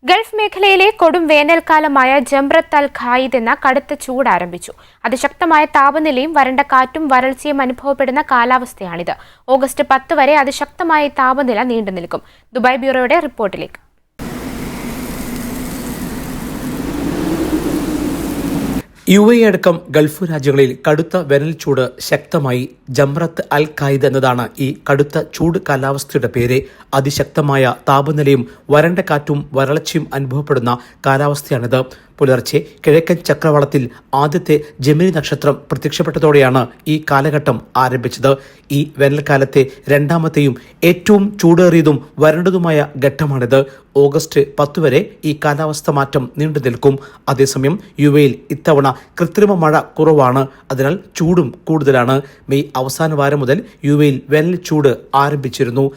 Gulf മേഖലയിലെ കൊടും വേനൽക്കാലമായ ജംറത്ത് അൽ ഖായിദ് എന്ന കടുത്ത ചൂട് ആരംഭിച്ചു. അതിശക്തമായ താപനിലയും വരണ്ട കാറ്റും വരൾച്ചയും അനുഭവപ്പെടുന്ന കാലാവസ്ഥയാണിത്. ഓഗസ്റ്റ് 10 വരെ അതിശക്തമായ താപനില നീണ്ടുനിൽക്കും. ദുബായ് ബ്യൂറോയുടെ റിപ്പോർട്ടിലേക്ക്. UAE അടക്കം ഗൾഫ് രാജ്യങ്ങളിൽ കടുത്ത വേനൽ ചൂട് ശക്തമായി. ജംറത്ത് അൽ ഖായിദ് എന്നതാണ് ഈ കടുത്ത ചൂട് കാലാവസ്ഥയുടെ പേര്. അതിശക്തമായ താപനിലയും വരണ്ട കാറ്റും വരൾച്ചയും അനുഭവപ്പെടുന്ന കാലാവസ്ഥയാണിത്. പുലർച്ചെ കിഴക്കൻ ചക്രവാളത്തിൽ ആദ്യത്തെ ജെമിനി നക്ഷത്രം പ്രത്യക്ഷപ്പെട്ടതോടെയാണ് ഈ കാലഘട്ടം ആരംഭിച്ചത്. ഈ വേനൽക്കാലത്തെ രണ്ടാമത്തെയും ഏറ്റവും ചൂടേറിയതും വരണ്ടതുമായ ഘട്ടമാണിത്. ഓഗസ്റ്റ് 10 വരെ ഈ കാലാവസ്ഥ മാറ്റം നീണ്ടു നിൽക്കും. അതേസമയം UAEയിൽ ഇത്തവണ കൃത്രിമ മഴ കുറവാണ്. അതിനാൽ ചൂടും കൂടുതലാണ്. മെയ് അവസാന വാരം മുതൽ UAEയിൽ വേനൽ ചൂട് ആരംഭിച്ചിരുന്നു.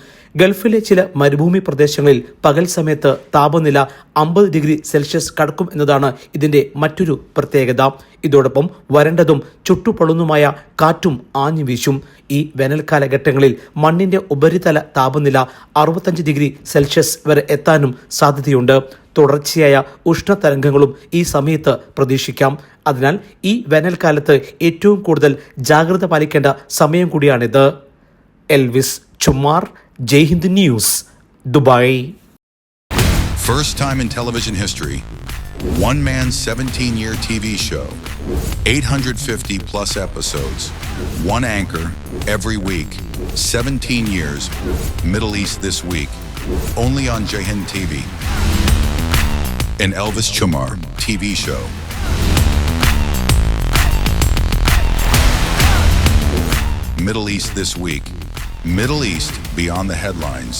ഗൾഫിലെ ചില മരുഭൂമി പ്രദേശങ്ങളിൽ പകൽ സമയത്ത് താപനില 50 ഡിഗ്രി സെൽഷ്യസ് കടക്കും എന്നതാണ് ഇതിന്റെ മറ്റൊരു പ്രത്യേകത. ഇതോടൊപ്പം വരണ്ടതും ചുട്ടുപൊള്ളുന്നതുമായ കാറ്റും ആഞ്ഞു വീശും. ഈ വേനൽക്കാല ഘട്ടങ്ങളിൽ മണ്ണിന്റെ ഉപരിതല താപനില 65 ഡിഗ്രി സെൽഷ്യസ് വരെ എത്താനും സാധ്യതയുണ്ട്. തുടർച്ചയായ ഉഷ്ണതരംഗങ്ങളും ഈ സമയത്ത് പ്രതീക്ഷിക്കാം. അതിനാൽ ഈ വേനൽക്കാലത്ത് ഏറ്റവും കൂടുതൽ ജാഗ്രത പാലിക്കേണ്ട സമയം കൂടിയാണിത്. Elvis Chumar, Jai Hind News, Dubai. First time in television history, one man's 17-year TV show, 850 plus episodes, one anchor every week, 17 years, Middle East This Week, only on Jai Hind TV. An Elvis Chumar TV show. Middle East This Week. Middle East beyond the headlines.